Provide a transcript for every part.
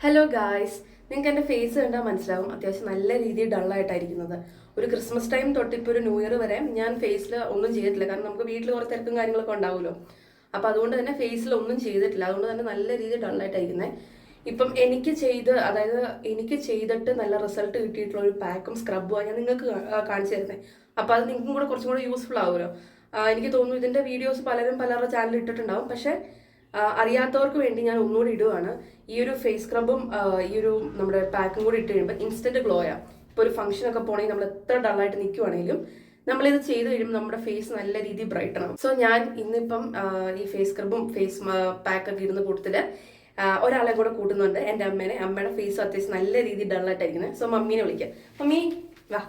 Hello guys, നിങ്ങൾക്ക് എൻ്റെ face കണ്ടാൽ മനസ്സിലാവും അത്യാവശ്യം നല്ല രീതിയിൽ ഡള്ളായിട്ടായിരിക്കുന്നത്. ഒരു ക്രിസ്മസ് ടൈം തൊട്ട് ഇപ്പോൾ ഒരു ന്യൂ ഇയർ വരെ ഞാൻ ഫേസിൽ ഒന്നും ചെയ്തിട്ടില്ല. കാരണം നമുക്ക് വീട്ടിൽ കുറച്ച് തിരക്കും കാര്യങ്ങളൊക്കെ ഉണ്ടാവുമല്ലോ. അപ്പോൾ അതുകൊണ്ട് തന്നെ ഫേസിൽ ഒന്നും ചെയ്തിട്ടില്ല. അതുകൊണ്ട് തന്നെ നല്ല രീതിയിൽ ഡള്ളായിട്ടായിരിക്കുന്നത്. ഇപ്പം എനിക്ക് ചെയ്തിട്ട് നല്ല റിസൾട്ട് കിട്ടിയിട്ടുള്ള ഒരു പാക്കും സ്ക്രബുമാണ് ഞാൻ നിങ്ങൾക്ക് കാണിച്ചു തരുന്നത്. അപ്പോൾ അത് നിങ്ങൾക്കും കൂടെ കുറച്ചും കൂടെ യൂസ്ഫുൾ ആവുമല്ലോ. എനിക്ക് തോന്നുന്നു ഇതിൻ്റെ വീഡിയോസ് പലരുടെ ചാനലിൽ ഇട്ടിട്ടുണ്ടാവും. പക്ഷേ അറിയാത്തവർക്ക് വേണ്ടി ഞാൻ ഒന്നുകൂടി ഇടുവാണ്. ഈ ഒരു ഫേസ് സ്ക്രബും ഈ ഒരു നമ്മുടെ പാക്കും കൂടി ഇട്ട് കഴിയുമ്പോൾ ഇൻസ്റ്റന്റ് ഗ്ലോയാണ്. ഇപ്പോൾ ഒരു ഫംഗ്ഷനൊക്കെ പോകണമെങ്കിൽ നമ്മൾ എത്ര ഡള്ളായിട്ട് നിൽക്കുവാണെങ്കിലും നമ്മളിത് ചെയ്ത് കഴിയുമ്പോൾ നമ്മുടെ ഫേസ് നല്ല രീതിയിൽ ബ്രൈറ്റൻ ആവും. സോ ഞാൻ ഇന്നിപ്പം ഈ ഫേസ് സ്ക്രബും ഫേസ് പാക്കൊക്കെ ഇടുന്ന കൂട്ടത്തിൽ ഒരാളെ കൂടെ കൂട്ടുന്നുണ്ട്, എൻ്റെ അമ്മേനെ. അമ്മയുടെ ഫേസ് അത്യാവശ്യം നല്ല രീതിയിൽ ഡള്ളായിട്ടായിരിക്കുന്നത്. സോ മമ്മീനെ വിളിക്കാം. മമ്മി വാ.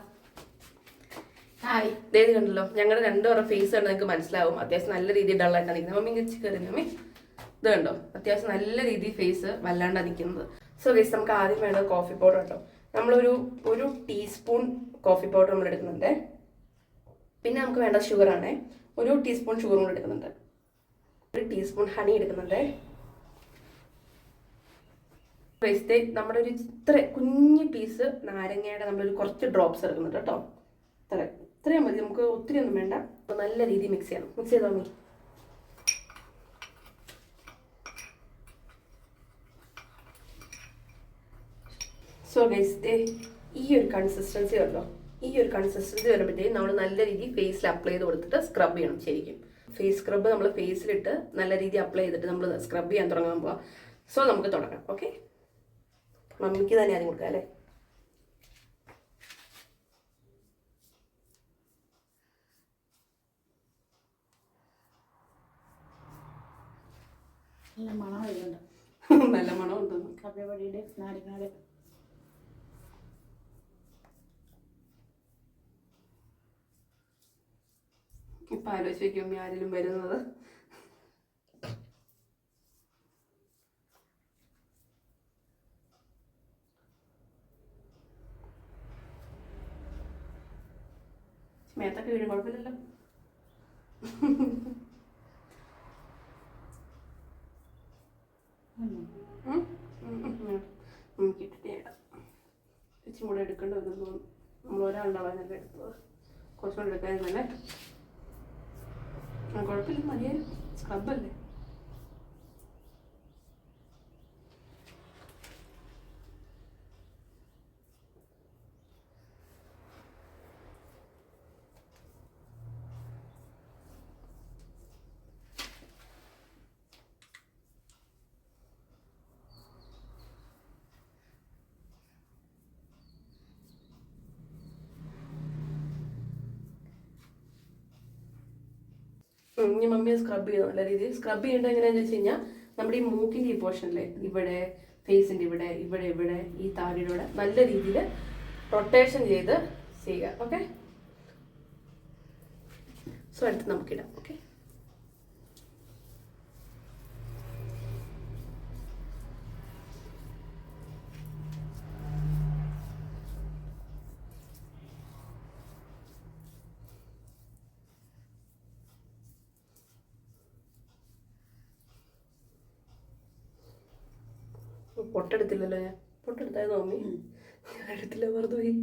ഹായ്. ദേദി കണ്ടല്ലോ, ഞങ്ങളുടെ രണ്ടുപേരുടെ ഫേസ് കണ്ട് നിങ്ങൾക്ക് മനസ്സിലാവും അത്യാവശ്യം നല്ല രീതിയിൽ ഡള്ളായിട്ടാണ് നിൽക്കുന്നത്. മമ്മി ഇങ്ങനെ കയറി മമ്മി ഇത് കണ്ടോ, അത്യാവശ്യം നല്ല രീതിയിൽ ഫേസ് വല്ലാണ്ടാണ് നിൽക്കുന്നത്. സോ ഗൈസ്, നമുക്ക് ആദ്യം വേണ്ടത് കോഫി പൗഡർ കേട്ടോ. ഒരു ടീസ്പൂൺ കോഫി പൗഡർ നമ്മൾ എടുക്കുന്നുണ്ട്. പിന്നെ നമുക്ക് വേണ്ട ഷുഗറാണ്. ഒരു ടീസ്പൂൺ ഷുഗറും കൂടെ എടുക്കുന്നുണ്ട്. ഒരു ടീസ്പൂൺ ഹണി എടുക്കുന്നുണ്ട്. നമ്മുടെ ഒരു ഇത്ര കുഞ്ഞു പീസ് നാരങ്ങയുടെ നമ്മളൊരു കുറച്ച് ഡ്രോപ്സ് എടുക്കുന്നുണ്ട് കേട്ടോ. ഇത്രയും മതി, നമുക്ക് ഒത്തിരി ഒന്നും വേണ്ട. നല്ല രീതിയിൽ മിക്സ് ചെയ്യണം. മിക്സ് ചെയ്തോ മീ. സോ ഗൈസ്, ഈ ഒരു കൺസിസ്റ്റൻസി ഉണ്ടോ, ഈ ഒരു കൺസിസ്റ്റൻസി വരുമ്പോഴത്തേക്കും നമ്മൾ നല്ല രീതിയിൽ ഫേസിൽ അപ്ലൈ ചെയ്ത് കൊടുത്തിട്ട് സ്ക്രബ് ചെയ്യണം. ശരിക്കും ഫേസ് സ്ക്രബ് നമ്മൾ ഫേസിലിട്ട് നല്ല രീതിയിൽ അപ്ലൈ ചെയ്തിട്ട് നമ്മൾ സ്ക്രബ് ചെയ്യാൻ തുടങ്ങാൻ പോവാം. സോ നമുക്ക് തുടങ്ങാം. ഓക്കെ, മമ്മിക്ക് തന്നെ ആദ്യം കൊടുക്കാം അല്ലേ. നല്ല മണം വരുന്നുണ്ട്. നല്ല മണം ഉണ്ടെന്ന്. കപ്പയുടെ നാരങ്ങയുടെ ഇപ്പം ആലോചിച്ച് വയ്ക്കും ആരെങ്കിലും വരുന്നത്. മേത്തൊക്കെ വീഴും, കുഴപ്പമില്ലല്ലോ. നമുക്ക് ഇട്ടിട്ട് ഇച്ചിരി കൂടെ എടുക്കേണ്ടി വരുന്നു. നമ്മൾ ഒരാളുണ്ടാവാനല്ലേ എടുത്തത്, കുറച്ചുകൂടെ എടുക്കാതിരുന്നല്ലേ. കുഴപ്പമില്ല, മതിയായിരുന്നു. സ്ക്രബല്ലേ. ഇനി മമ്മിയെ സ്ക്രബ് ചെയ്യണം നല്ല രീതിയിൽ. സ്ക്രബ് ചെയ്യേണ്ടത് എങ്ങനെയാണെന്ന് വെച്ച് കഴിഞ്ഞാൽ നമ്മുടെ ഈ മൂക്കിൻ്റെ ഈ പോർഷനിലെ ഇവിടെ, ഫേസിൻ്റെ ഇവിടെ, ഇവിടെ ഈ താടിയുടെ ഇവിടെ നല്ല രീതിയിൽ റൊട്ടേഷൻ ചെയ്ത് ചെയ്യുക. ഓക്കെ, സോ അടുത്ത് നമുക്കിടാം. ഓക്കെ, പൊട്ടെടുത്തില്ലല്ലോ ഞാൻ. പൊട്ടെടുത്തായിരുന്നു മമ്മി, ഞാൻ എടുത്തില്ല, വെറുതെ പോയി.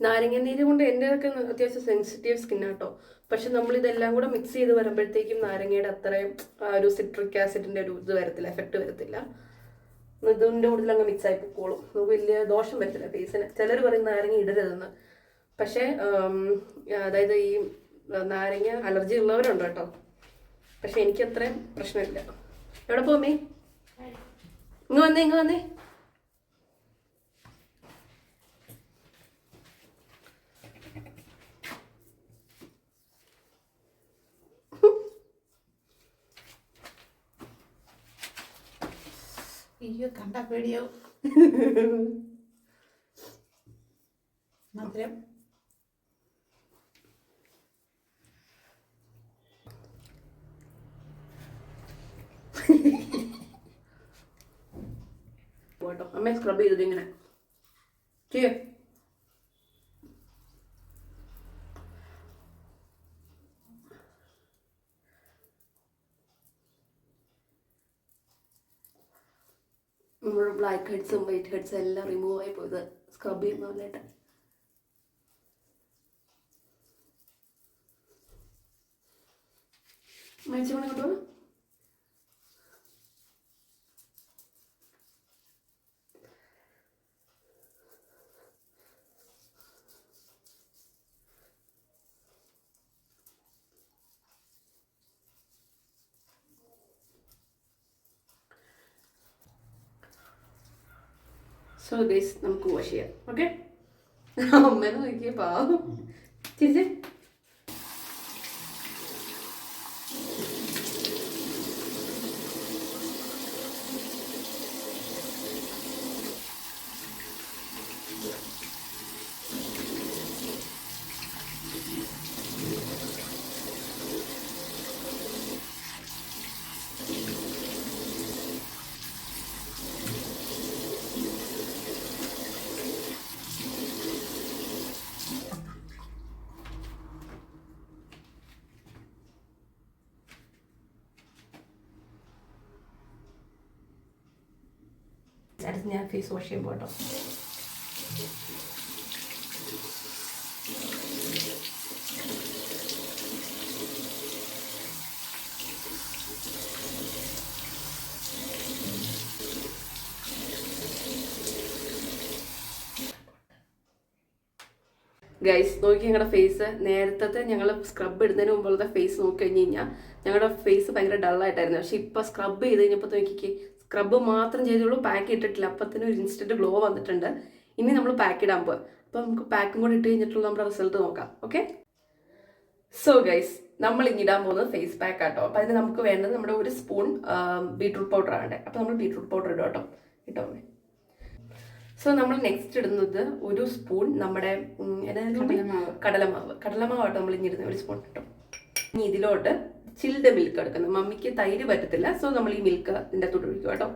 നാരങ്ങ നീര് കൊണ്ട് എൻ്റെ ഒക്കെ അത്യാവശ്യം സെൻസിറ്റീവ് സ്കിന്നാട്ടോ. പക്ഷെ നമ്മൾ ഇതെല്ലാം കൂടെ മിക്സ് ചെയ്ത് വരുമ്പോഴത്തേക്കും നാരങ്ങയുടെ അത്രയും ഒരു സിട്രിക് ആസിഡിൻ്റെ ഒരു ഇത് വരത്തില്ല, എഫക്റ്റ് വരത്തില്ല. ഇതിൻ്റെ കൂടുതൽ അങ്ങ് മിക്സ് ആയി പൊക്കോളും, നമുക്ക് വലിയ ദോഷം വരത്തില്ല ഫേസിന്. ചിലർ പറയും നാരങ്ങ ഇടരുതെന്ന്. പക്ഷേ അതായത് ഈ നാരങ്ങ അലർജി ഉള്ളവരുണ്ട് കേട്ടോ. പക്ഷെ എനിക്ക് അത്രയും പ്രശ്നമില്ല. എവിടെ പോമേ, ഇങ്ങ് വന്നേ. അയ്യോ, കണ്ട പേടിയാവും. മധുരം കേട്ടോ. അമ്മ സ്ക്രബ് ചെയ്തത് ഇങ്ങനെ ചെയ്യോ. നമ്മുടെ ബ്ലാക്ക് ഹെഡ്സും വൈറ്റ് ഹെഡ്സും എല്ലാം റിമൂവ് ആയി പോയത് സ്ക്രബ് ചെയ്യുന്ന പോലെയായിട്ട്. മേടിച്ചുകൊണ്ട് കൊണ്ടുപോകും. സോ ഗൈസ് നമുക്ക് വാഷ് ചെയ്യാം. ഓക്കെ, അമ്മേനെ നോക്കിയ പാവം ചിരിച്ചേ. അടുത്ത് ഞാൻ ഫേസ് വാഷ് ചെയ്യുമ്പോൾ കേട്ടോ. ഗൈസ് നോക്കി ഞങ്ങളുടെ ഫേസ് നേരത്തെ ഞങ്ങൾ സ്ക്രബ് ഇടുന്നതിന് മുമ്പുള്ള ഫേസ് നോക്കി കഴിഞ്ഞ് കഴിഞ്ഞാൽ ഞങ്ങളുടെ ഫേസ് ഭയങ്കര ഡള്ളായിട്ടായിരുന്നു. പക്ഷെ ഇപ്പോൾ സ്ക്രബ് ചെയ്ത് കഴിഞ്ഞപ്പോൾ നോക്കിക്കേ, സ്ക്രബ് മാത്രം ചെയ്തുള്ളൂ, പാക്ക് ഇട്ടിട്ടില്ല. അപ്പത്തിന് ഒരു ഇൻസ്റ്റന്റ് ഗ്ലോ വന്നിട്ടുണ്ട്. ഇനി നമ്മൾ പാക്ക് ഇടാൻ പോകും. അപ്പോൾ നമുക്ക് പാക്കും കൂടി ഇട്ട് കഴിഞ്ഞിട്ടുള്ള നമ്മുടെ റിസൾട്ട് നോക്കാം. ഓക്കെ, സോ ഗൈസ് നമ്മൾ ഇനി ഇടാൻ പോകുന്നത് ഫേസ് പാക്ക് ആട്ടോ. അപ്പോൾ അതിന് നമുക്ക് വേണ്ടത് നമ്മുടെ 1 സ്പൂൺ ബീട്രൂട്ട് പൗഡർ ആണ്. അപ്പോൾ നമ്മൾ ബീട്രൂട്ട് പൗഡർ ഇടും കേട്ടോ. ഇട്ടോ. സോ നമ്മൾ നെക്സ്റ്റ് ഇടുന്നത് 1 സ്പൂൺ നമ്മുടെ കടലമാവാട്ടോ നമ്മൾ ഇനി ഇടുന്നത്. 1 സ്പൂൺ കിട്ടും. ഇനി ഇതിലോട്ട് ചിൽഡ് മിൽക്ക് എടുക്കുന്നത്. മമ്മിക്ക് തൈര് പറ്റത്തില്ല, സോ നമ്മൾ ഈ മിൽക്ക് ഇതിൻ്റെ അകത്തോട്ട് ഒഴിക്കും കേട്ടോ.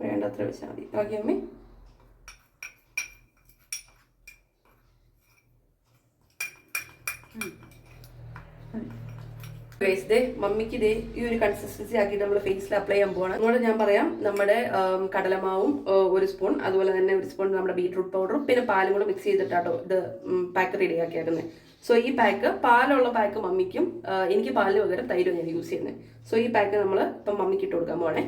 വേണ്ടത്ര വെച്ചാൽ മതി. ഓക്കെ അമ്മി. മമ്മിക്ക് ഇതേ ഈ ഒരു കൺസിസ്റ്റൻസി ആക്കിയിട്ട് നമ്മൾ ഫേസിൽ അപ്ലൈ ചെയ്യാൻ പോവാണ്. അതുകൊണ്ട് ഞാൻ പറയാം, നമ്മുടെ കടലമാവും 1 സ്പൂൺ, അതുപോലെ തന്നെ 1 സ്പൂൺ നമ്മുടെ ബീട്രൂട്ട് പൗഡറും പിന്നെ പാലും കൂടെ മിക്സ് ചെയ്തിട്ടാട്ടോ ഇത് പാക്ക് റെഡി ആക്കിയാക്കുന്നത്. സോ ഈ പാക്ക്, പാലുള്ള പാക്ക് മമ്മിക്കും, എനിക്ക് പാലിന് പകരം തൈരും ഞാൻ യൂസ് ചെയ്യുന്നത്. സോ ഈ പാക്ക് നമ്മൾ ഇപ്പം മമ്മിക്ക് ഇട്ട് കൊടുക്കാൻ പോവാണേ.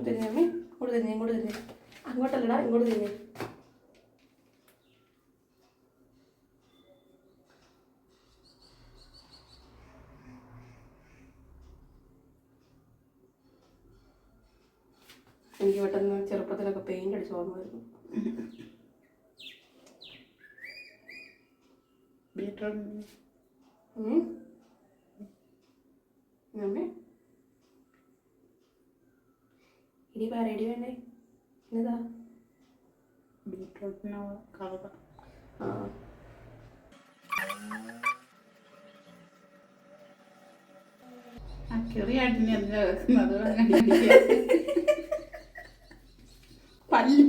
തിരിഞ്ഞമ്മേ, ഇങ്ങോട്ട് തിരിഞ്ഞേ, ഇങ്ങോട്ട് തിരിഞ്ഞേ. അങ്ങോട്ടല്ലടാ, ഇങ്ങോട്ട് തിരിഞ്ഞേ. എനിക്ക് പെട്ടെന്ന് ചെറുപ്പത്തിലൊക്കെ പെയിന്റ് അടിച്ച് ഓർമ്മ വരുന്നു. ഇനി റെഡി വേണ്ടേ? എന്നതാ ബീട്രൂട്ടിന് കളർ. ചെറിയായിട്ട് എന്താ വെക്കുന്നത്? പല്ലും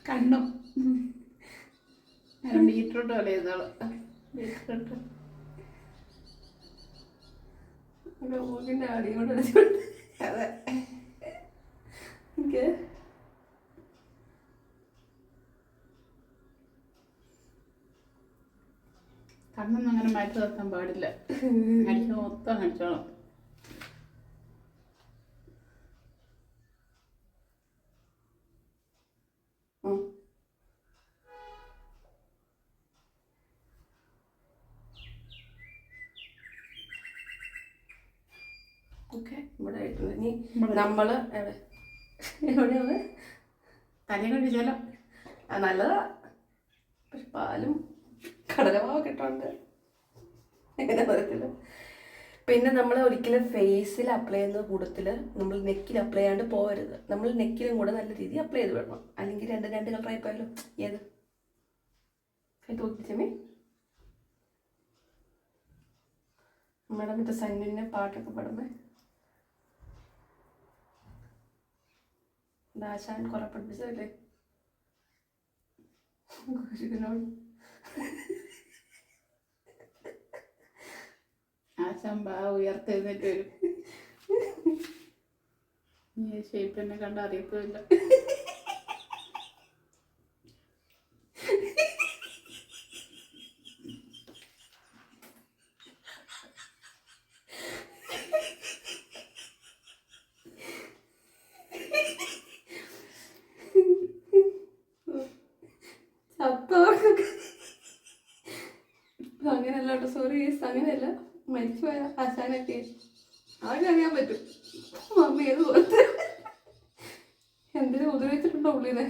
കണ്ണും ബീട്രൂട്ട് പോലെ ചെയ്തോളൂ. ബീട്രൂട്ട് മൂക്കിൻ്റെ അടിയോട് അടിച്ചോണ്ട്. അതെ. ഓക്കെ, കണ്ണൊന്നും അങ്ങനെ മാറ്റി നിർത്താൻ പാടില്ല. അടിച്ച മൊത്തം അടിച്ചോളാം. ഓക്കെ, ഇവിടെ ആയിട്ടുണ്ട്. ഇനി നമ്മള് എവിടെയാണ് തലയും കഴിച്ചാലോ? നല്ലതാ. പക്ഷെ പാലും കടലമാവൊക്കെ ഇട്ടുണ്ട്, എങ്ങനെ പറയത്തില്ല. പിന്നെ നമ്മൾ ഒരിക്കലും ഫേസിൽ അപ്ലൈ ചെയ്യുന്ന കൂട്ടത്തിൽ നമ്മൾ നെക്കിൽ അപ്ലൈ ചെയ്യാണ്ട് പോകരുത്. നമ്മൾ നെക്കിലും കൂടെ നല്ല രീതിയിൽ അപ്ലൈ ചെയ്ത് വിടണം. അല്ലെങ്കിൽ രണ്ട് കളറായി പോയാലോ. ഏത് കൈ തോക്കിച്ചമ്മേ. അമ്മയുടെ മറ്റേ സന്നിൻ്റെ പാട്ടൊക്കെ പാടുമ്പേ ദാശാൻ കുറെ പഠിപ്പിച്ചതല്ലേ. ആശാൻ ഉയർത്തെഴുന്നേറ്റ് വരും. ഈ ഷേപ്പ് എന്നെ കണ്ട അറിയത്തില്ല. അങ്ങനെയല്ല കേട്ടോ, സോറി, അങ്ങനെയല്ല. മരിച്ചുപോയ ആശാനൊക്കെ ആകെ അറിയാൻ പറ്റും. മമ്മി ഏത് പോലത്തെ എന്തിനും ഉപദ്രവിച്ചിട്ടുണ്ടോ ഉള്ളിനെ.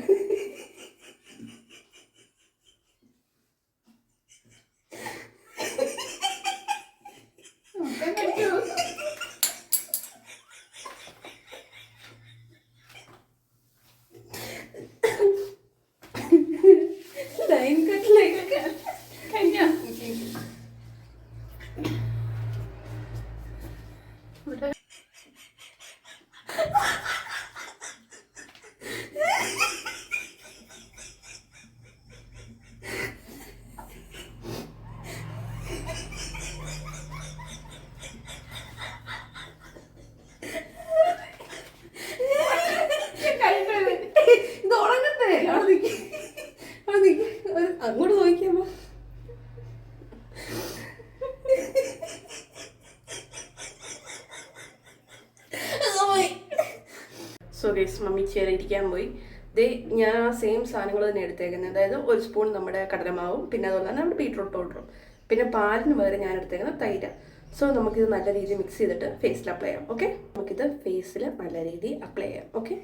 ലൈൻ കട്ടിലേക്ക് കഴിഞ്ഞ ഇത് ഉണങ്ങട്ടെ. അങ്ങോട്ട് നോക്കിയമ്മ. സോ ഗൈസ്, മമ്മി ചേര ഇരിക്കാൻ പോയി. ഞാൻ ആ സെയിം സാധനങ്ങൾ തന്നെ എടുത്തേക്കുന്നത്. അതായത് ഒരു സ്പൂൺ നമ്മുടെ കടലമാവും, പിന്നെ അതുപോലെ തന്നെ നമ്മുടെ ബീട്രൂട്ട് പൗഡറും, പിന്നെ പാലിന് പകരം ഞാൻ എടുത്തേക്കുന്നത് തൈര്. സോ നമുക്കിത് നല്ല രീതിയിൽ മിക്സ് ചെയ്തിട്ട് ഫേസിൽ അപ്ലൈ ചെയ്യാം. ഓക്കെ, നമുക്കിത് ഫേസിൽ നല്ല രീതിയിൽ അപ്ലൈ ചെയ്യാം. ഓക്കെ,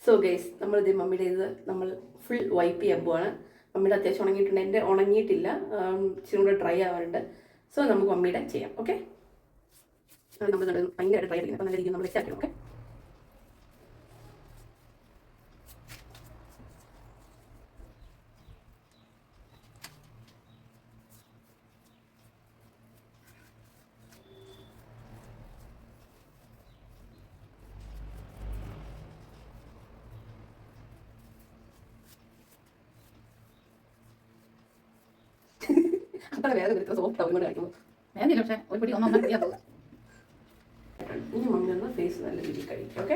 സോ ഗൈസ്, നമ്മളിത് മമ്മിയുടെ ഇത് നമ്മൾ ഫുൾ വൈപ്പ് ചെയ്യാൻ പോവാണ്. മമ്മിയുടെ അത്യാവശ്യം ഉണങ്ങിയിട്ടുണ്ട്, എൻ്റെ ഉണങ്ങിയിട്ടില്ല, ഇച്ചിരി കൂടെ ഡ്രൈ ആവാറുണ്ട്. സോ നമുക്ക് മമ്മിയുടെ ചെയ്യാം. ഓക്കെ, നമ്മൾ ഭയങ്കരമായിട്ട് ഡ്രൈ ആയിരിക്കും, അപ്പോൾ നല്ല രീതിയിൽ നമ്മൾ വെച്ച് ആക്കണം. ഓക്കെ, അത്ര വേഗം എടുക്കുക. സോഫ്റ്റ് ആവും കൊണ്ട് കഴിക്കുമ്പോൾ വേഗം. പക്ഷേ ഒരു പിടി ഒന്നൊന്നും അറിയാത്തത്. ഇനി മമ്മി ഒന്ന് ഫേസ് നല്ല രീതിയിൽ കഴിക്കും. Okay,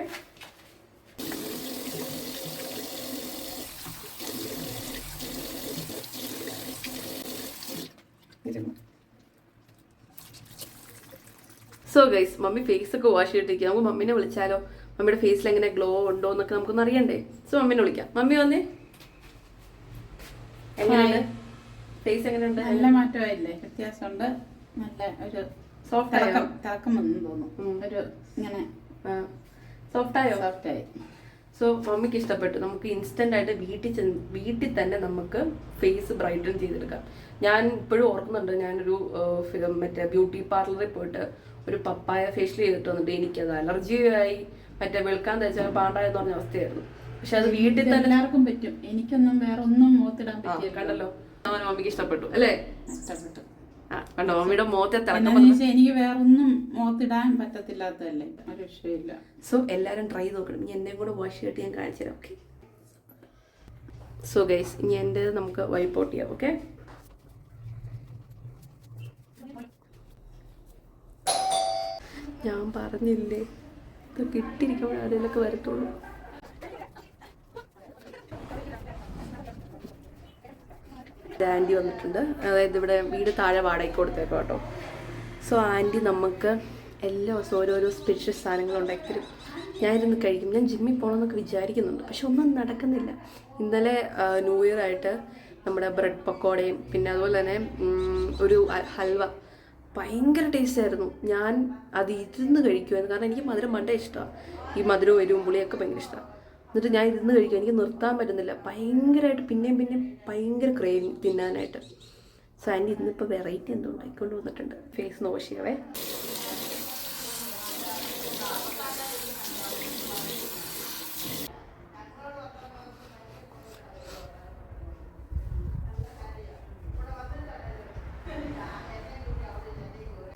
so guys, mummy face ഒക്കെ വാഷ് ചെയ്തിട്ടിരിക്കുക. നമുക്ക് മമ്മിനെ വിളിച്ചാലോ? മമ്മിയുടെ ഫേസിൽ എങ്ങനെ ഗ്ലോ ഉണ്ടോ എന്നൊക്കെ നമുക്കൊന്ന് അറിയണ്ടേ. സോ മമ്മിനെ വിളിക്കാം. മമ്മി വന്നേ. എങ്ങനെയുണ്ട് ഫേസ്? എങ്ങനെയുണ്ട്? നല്ല മാറ്റമായില്ലേ? വ്യത്യാസമുണ്ട്. നല്ല ഒരു സോഫ്റ്റ് ആയോ? തിളക്കം വന്നു തോന്നുന്നു. ഒരു ഇങ്ങനെ സോഫ്റ്റ് ആയോ? സോഫ്റ്റായി. സോ മമ്മിക്ക് ഇഷ്ടപ്പെട്ടു. നമുക്ക് ഇൻസ്റ്റന്റ് ആയിട്ട് വീട്ടിൽ തന്നെ നമുക്ക് ഫേസ് ബ്രൈറ്റൻ ചെയ്തെടുക്കാം. ഞാൻ ഇപ്പോഴും ഓർക്കുന്നുണ്ട്, ഞാനൊരു മറ്റേ ബ്യൂട്ടി പാർലറിൽ പോയിട്ട് ഒരു പപ്പായ ഫേഷ്യൽ ചെയ്തിട്ട് വന്നിട്ട് എനിക്കത് അലർജിയായി, മറ്റേ വെളുക്കാൻ തേച്ചാൽ പാണ്ടായെന്ന് പറഞ്ഞ അവസ്ഥയായിരുന്നു. പക്ഷെ അത് വീട്ടിൽ തന്നെ എല്ലാവർക്കും പറ്റും. എനിക്കൊന്നും വേറെ ഒന്നും മുഖത്തിടാൻ പറ്റില്ല. കണ്ടല്ലോ, അവൻ മമ്മിക്ക് ഇഷ്ടപ്പെട്ടു അല്ലേ? ഇഷ്ടപ്പെട്ടു. കണ്ടോ, മമ്മിയുടെ മുഖത്തെ എനിക്ക് വേറൊന്നും മുഖത്തിടാൻ പറ്റത്തില്ലാത്തതല്ലേ, ഒരു വിഷയമില്ല. സോ എല്ലാവരും ട്രൈ നോക്കണം. ഇനി എന്നെ കൂടെ വാഷ് ചെയ്തിട്ട് ഞാൻ കാണിച്ചു തരാം. ഓക്കെ, സോ ഗൈസ്, ഇനി എൻ്റെ നമുക്ക് വൈപ്പ് ഔട്ട് ചെയ്യാം. ഓക്കെ, ഞാൻ പറഞ്ഞില്ലേ ഇത് കിട്ടിയിരിക്കുമ്പോൾ അതിലൊക്കെ വരത്തുള്ളൂ. ആൻറ്റി വന്നിട്ടുണ്ട്, അതായത് ഇവിടെ വീട് താഴെ വാടകയ്ക്ക് കൊടുത്തേക്കും കേട്ടോ. സോ ആൻറ്റി നമുക്ക് എല്ലാ ദിവസവും ഓരോരോ സ്പെഷ്യൽ സാധനങ്ങൾ ഉണ്ടാക്കി തരും. ഞാനിരുന്ന് കഴിക്കും. ഞാൻ ജിമ്മിൽ പോകണമെന്നൊക്കെ വിചാരിക്കുന്നുണ്ട്, പക്ഷെ ഒന്നും നടക്കുന്നില്ല. ഇന്നലെ ന്യൂ ഇയർ ആയിട്ട് നമ്മുടെ ബ്രെഡ് പക്കോടയും പിന്നെ അതുപോലെ തന്നെ ഒരു ഹൽവ ഭയങ്കര ടേസ്റ്റ് ആയിരുന്നു. ഞാൻ അത് ഇരുന്ന് കഴിക്കുമായിരുന്നു, കാരണം എനിക്ക് മധുരം മണ്ടേ ഇഷ്ടമാണ്. ഈ മധുരവും എരിവും പുളിയൊക്കെ ഭയങ്കര ഇഷ്ടമാണ്. എന്നിട്ട് ഞാൻ ഇരുന്ന് കഴിക്കും, എനിക്ക് നിർത്താൻ പറ്റുന്നില്ല. ഭയങ്കരമായിട്ട് പിന്നെയും ഭയങ്കര ക്രേവിങ് തിന്നാനായിട്ട്. സോ ആൻറ്റി ഇന്നിപ്പോൾ വെറൈറ്റി എന്തോ ഉണ്ടാക്കിക്കൊണ്ട് വന്നിട്ടുണ്ട്. ഫേസ് ഒന്ന് വാഷ് ചെയ്യവേ.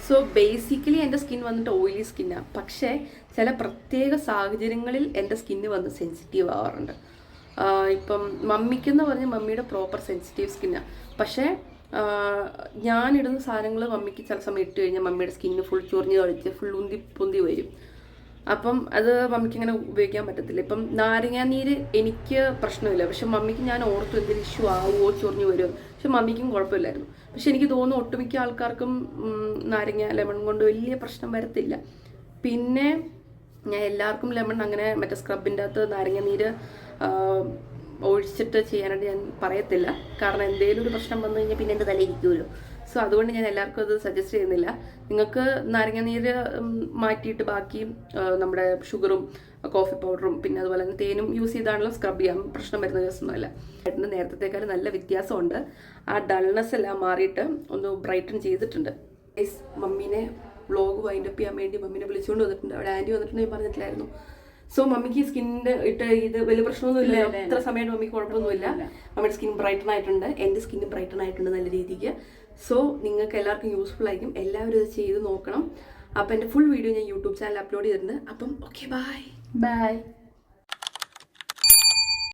സോ ബേസിക്കലി എൻ്റെ സ്കിൻ വന്നിട്ട് ഓയിലി സ്കിന്നാണ്. പക്ഷേ ചില പ്രത്യേക സാഹചര്യങ്ങളിൽ എൻ്റെ സ്കിന്ന് വന്ന് സെൻസിറ്റീവ് ആവാറുണ്ട്. ഇപ്പം മമ്മിക്കെന്ന് പറഞ്ഞാൽ മമ്മിയുടെ പ്രോപ്പർ സെൻസിറ്റീവ് സ്കിന്നാണ്. പക്ഷേ ഞാനിടുന്ന സാധനങ്ങൾ മമ്മിക്ക് ചില സമയം ഇട്ട് കഴിഞ്ഞാൽ മമ്മിയുടെ സ്കിന്ന് ഫുൾ ചൊറിഞ്ഞ് കളിച്ച് ഫുൾ പൊന്തി വരും. അപ്പം അത് മമ്മിക്ക് അങ്ങനെ ഉപയോഗിക്കാൻ പറ്റത്തില്ല. ഇപ്പം നാരങ്ങാനീര് എനിക്ക് പ്രശ്നമില്ല, പക്ഷെ മമ്മിക്ക് ഞാൻ ഓർത്തു എന്തെങ്കിലും ഇഷ്യൂ ആവുമോ, ചൊറിഞ്ഞു വരുമോ. പക്ഷെ മമ്മിക്കും കുഴപ്പമില്ലായിരുന്നു. പക്ഷെ എനിക്ക് തോന്നുന്നു ഒട്ടുമിക്ക ആൾക്കാർക്കും നാരങ്ങ ലെമൺ കൊണ്ട് വലിയ പ്രശ്നം വരത്തില്ല. പിന്നെ ഞാൻ എല്ലാവർക്കും ലെമൺ അങ്ങനെ മറ്റേ സ്ക്രബിൻ്റെ അകത്ത് നാരങ്ങാനീര് ഒഴിച്ചിട്ട് ചെയ്യാനായിട്ട് ഞാൻ പറയത്തില്ല, കാരണം എന്തെങ്കിലും ഒരു പ്രശ്നം വന്നു കഴിഞ്ഞാൽ പിന്നെ എൻ്റെ തലയിൽ ഇരിക്കുമല്ലോ. സോ അതുകൊണ്ട് ഞാൻ എല്ലാവർക്കും അത് സജസ്റ്റ് ചെയ്യുന്നില്ല. നിങ്ങൾക്ക് നാരങ്ങാനീര് മാറ്റിയിട്ട് ബാക്കി നമ്മുടെ ഷുഗറും കോഫി പൗഡറും പിന്നെ അതുപോലെ തന്നെ തേനും യൂസ് ചെയ്താണല്ലോ സ്ക്രബ് ചെയ്യാൻ പ്രശ്നം വരുന്ന ദിവസമൊന്നുമല്ല. ഏട്ടന് നേരത്തേക്കാളും നല്ല വ്യത്യാസമുണ്ട്. ആ ഡൾനെസ് എല്ലാം മാറിയിട്ട് ഒന്ന് ബ്രൈറ്റൻ ചെയ്തിട്ടുണ്ട്. മമ്മീനെ വ്ളോഗ് വൈൻഡപ്പ് ചെയ്യാൻ വേണ്ടി മമ്മീനെ വിളിച്ചുകൊണ്ട് വന്നിട്ടുണ്ട്. അവിടെ ആൻറ്റി വന്നിട്ടുണ്ടെങ്കിൽ പറഞ്ഞിട്ടില്ലായിരുന്നു. സോ മമ്മിക്ക് സ്കിന്നിൻ്റെ ഇട്ട് ഇത് വലിയ പ്രശ്നമൊന്നുമില്ല, ഇത്ര സമയമായിട്ട് മമ്മിക്ക് കുഴപ്പമൊന്നുമില്ല. മമ്മിയുടെ സ്കിൻ ബ്രൈറ്റൺ ആയിട്ടുണ്ട്, എൻ്റെ സ്കിന്നും ബ്രൈറ്റൺ ആയിട്ടുണ്ട് നല്ല രീതിക്ക്. സോ നിങ്ങൾക്ക് എല്ലാവർക്കും യൂസ്ഫുൾ ആയിരിക്കും, എല്ലാവരും ഇത് ചെയ്ത് നോക്കണം. അപ്പം എൻ്റെ ഫുൾ വീഡിയോ ഞാൻ യൂട്യൂബ് ചാനൽ അപ്ലോഡ് ചെയ്തിട്ടുണ്ട്. അപ്പം ഓക്കെ, ബൈ.